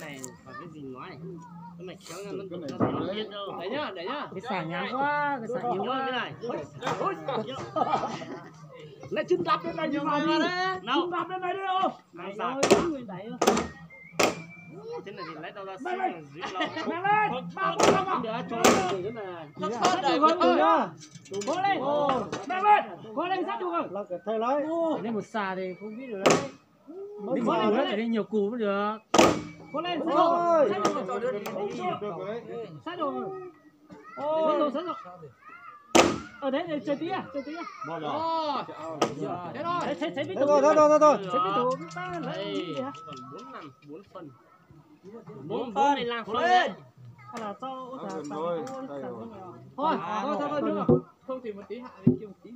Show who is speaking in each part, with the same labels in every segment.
Speaker 1: này phải cái gì nói này, cái này kéo ra nó biết đâu. Đấy nhá, đấy nhá.
Speaker 2: Cái xả nhám quá, cái xả yếu quá.
Speaker 1: Cái này.
Speaker 3: Lại chân đạp lên này như vào đi. Chân đạp lên này đi ô.
Speaker 1: Này rồi, người đẩy. Thế này thì lấy đâu ra xí dưới lâu.
Speaker 3: Mang lên. Ba bốn năm à.
Speaker 1: Để cho cái này.
Speaker 3: Sát được rồi nhá. Cố lên. Mang lên. Cố lên sát được rồi.
Speaker 2: Lo cái thầy lấy. Lên một xà thì không biết được đấy. Đi một cú phải đi nhiều cú mới được.
Speaker 3: Cố lên.
Speaker 2: Ôi.
Speaker 3: Sát được rồi. Ôi. Sát rồi. Ở đấy chơi tí à, chơi tí à.
Speaker 1: Bỏ rồi.
Speaker 3: Thế rồi. Thế biết
Speaker 2: Thôi thôi.
Speaker 3: Thế biết tụ ta
Speaker 1: đây còn 4 năm 4 phân. 4 phân này làm phân đấy.
Speaker 3: Hay là cho
Speaker 2: Thôi,
Speaker 3: thôi được rồi. Không thì một tí hạ đi kêu một tí.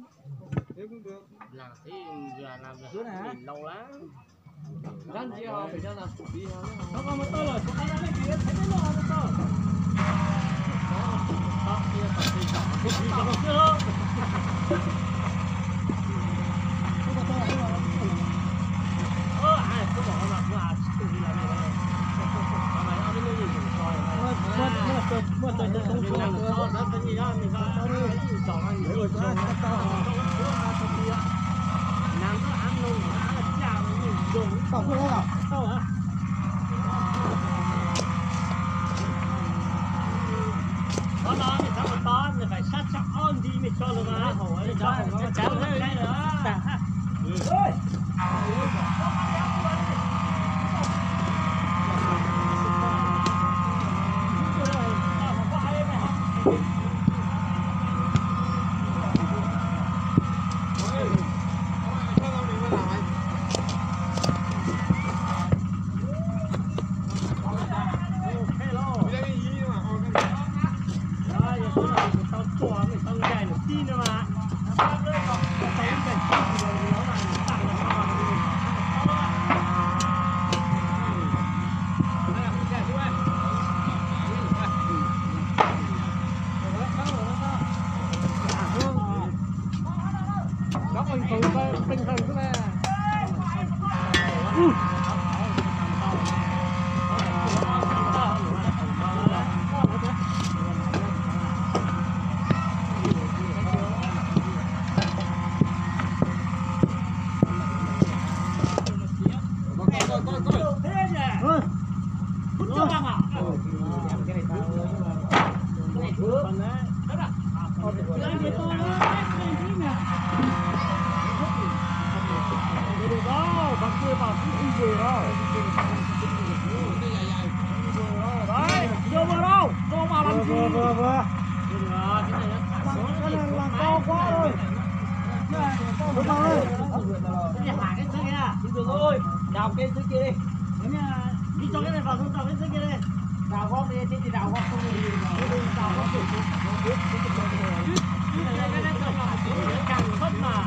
Speaker 2: thế cũng được.
Speaker 1: Làm thế giờ làm được lâu lắm.
Speaker 3: Răn gì phải cho làm phụ đi ha. Nó còn một tơ rồi, chúng ta đang thấy thấy nó một tơ. Đó, kia phải đi chọn cái gì cho nó chưa. Ai cứ bỏ là qua tự đi làm này. Mày ăn cái gì cũng coi. Mất rồi không cho nó cái gì đó mình có chọn ăn rồi cho nó làm nó ăn luôn nó chả nó nhìn dùng
Speaker 2: Tổng không à?
Speaker 3: đâu hả? Đó thì sao mà to thì phải sát chắc on đi mới cho nó mà hỏi cho nó cháu cái nữa. Ơi. Tinh thần thế này. Đấy, chưa vào đâu, vô vào làm gì?
Speaker 2: Vừa.
Speaker 3: Làm to quá rồi.
Speaker 2: Đúng rồi.
Speaker 3: Cái hạ cái dưới kia, được rồi, đào cái dưới kia đi. Đi cho cái này vào, không cho cái dưới kia đi. Đào góp đi, thì đào góp không đi. Đào góp được. Cái này càng mất mà.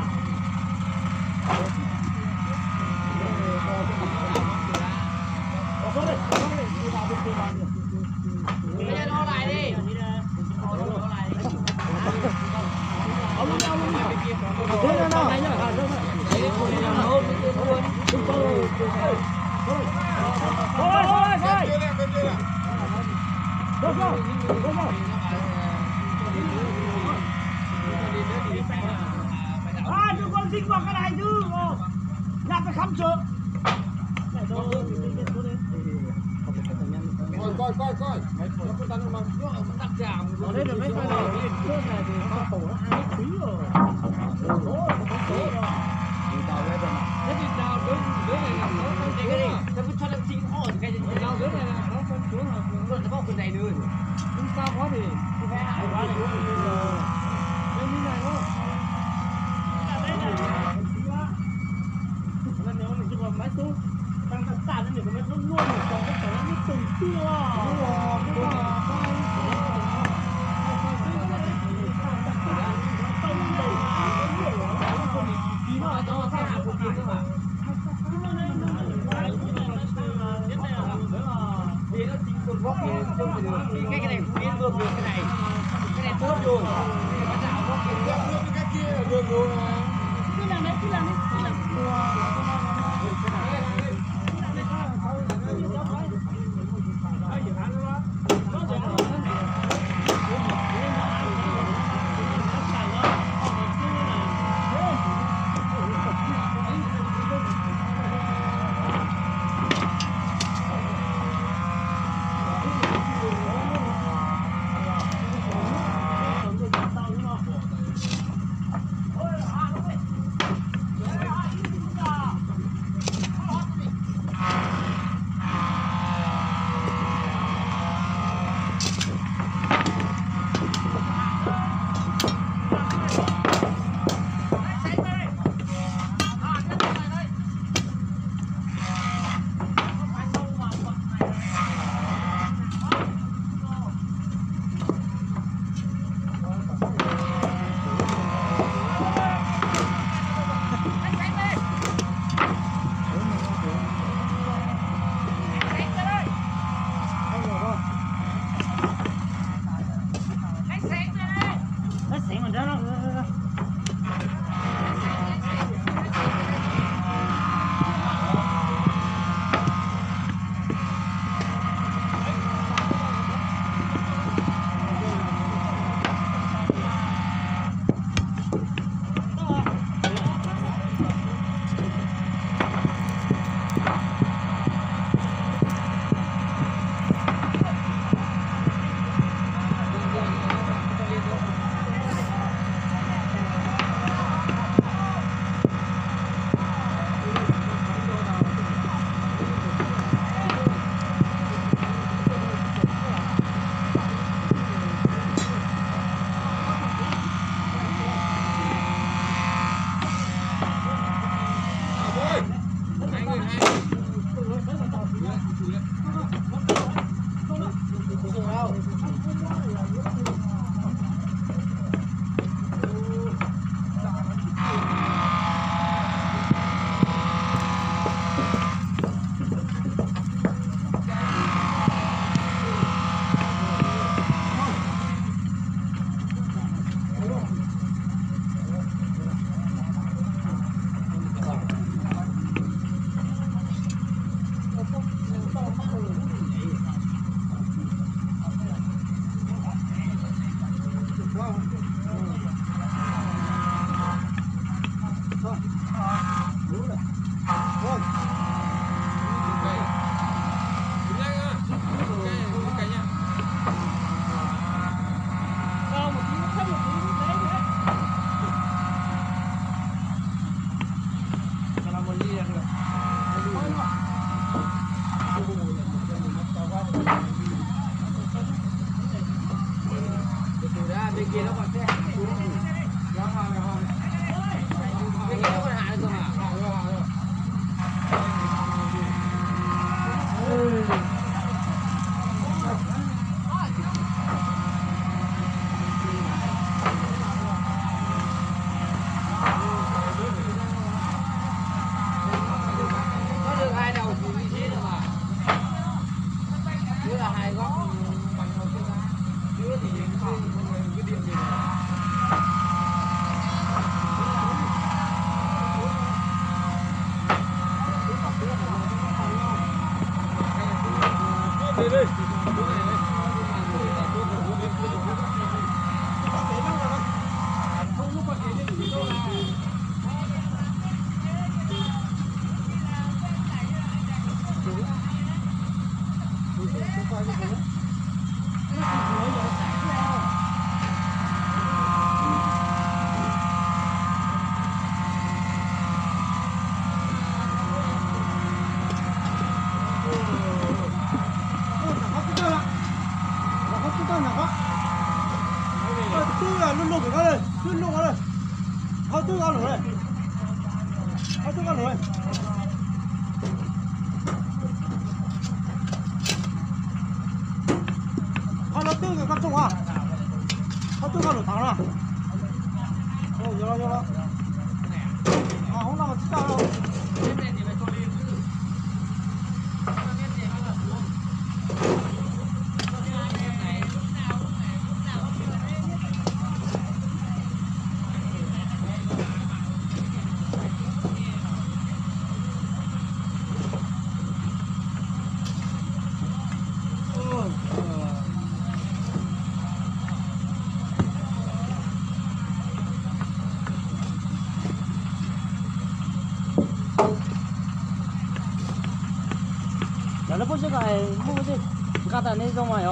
Speaker 3: Nó lại đi.
Speaker 2: Thế nào?
Speaker 3: Chúng con dính vào cái này chứ. Nhặt phải khăm chưa?
Speaker 2: Coi. Mấy con tăng mà nó đặt giảm.
Speaker 3: Ở đây là mấy con này thì con tổ nó ai quý rồi. Thế thì đào dưới này làm nó cái gì? Nó cứ cho nó chính ổn cái gì? Đào dưới này là nó con xuống là nó có phần này nữa. Nhưng sao quá thì phải hại quá thì đây như này thôi. Lần nữa mình chỉ còn mấy số tăng tản lên để mấy số luôn rồi còn cái số nó từng chưa. Cái này biến được cái này tốt luôn. Cái nào nó cái kia được luôn. Cứ làm đấy.
Speaker 2: Cao một tí, thấp một tí, đấy đấy.
Speaker 3: Bên kia nó còn xe bên kia nó còn hạ được không có được hai đầu thì như thế được mà chứ là hai góc bằng đầu kia ra chứ thì cái điện gì
Speaker 2: nó có cái mua gì cái ta này trong mày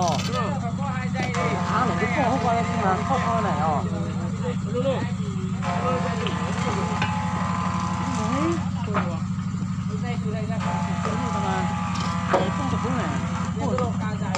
Speaker 3: có hai dây đi
Speaker 2: này cái không qua mà không này
Speaker 3: dây từ đây ra
Speaker 2: mà không được cũng này
Speaker 3: cao dài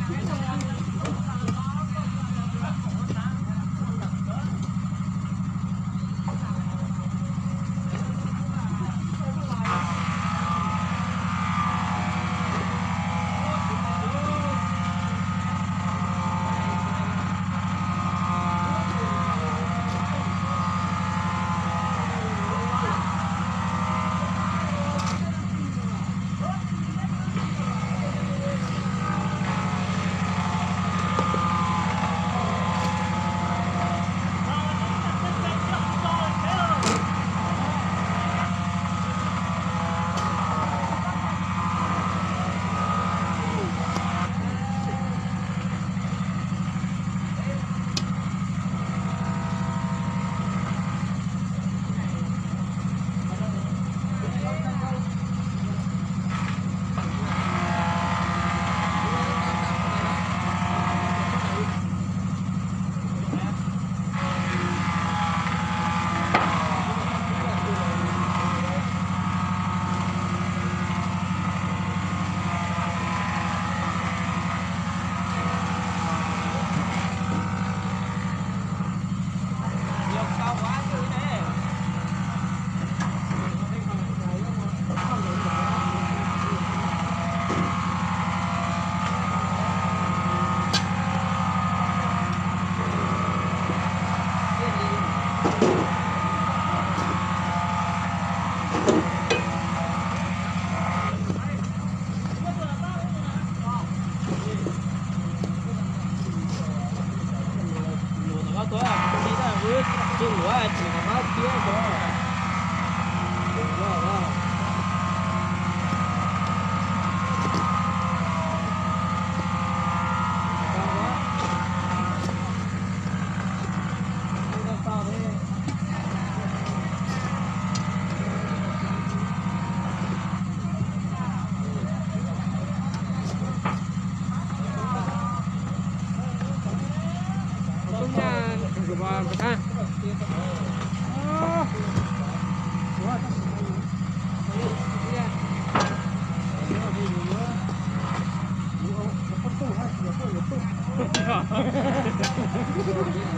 Speaker 2: Hãy subscribe cho kênh Ghiền Mì Gõ để không bỏ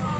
Speaker 2: lỡ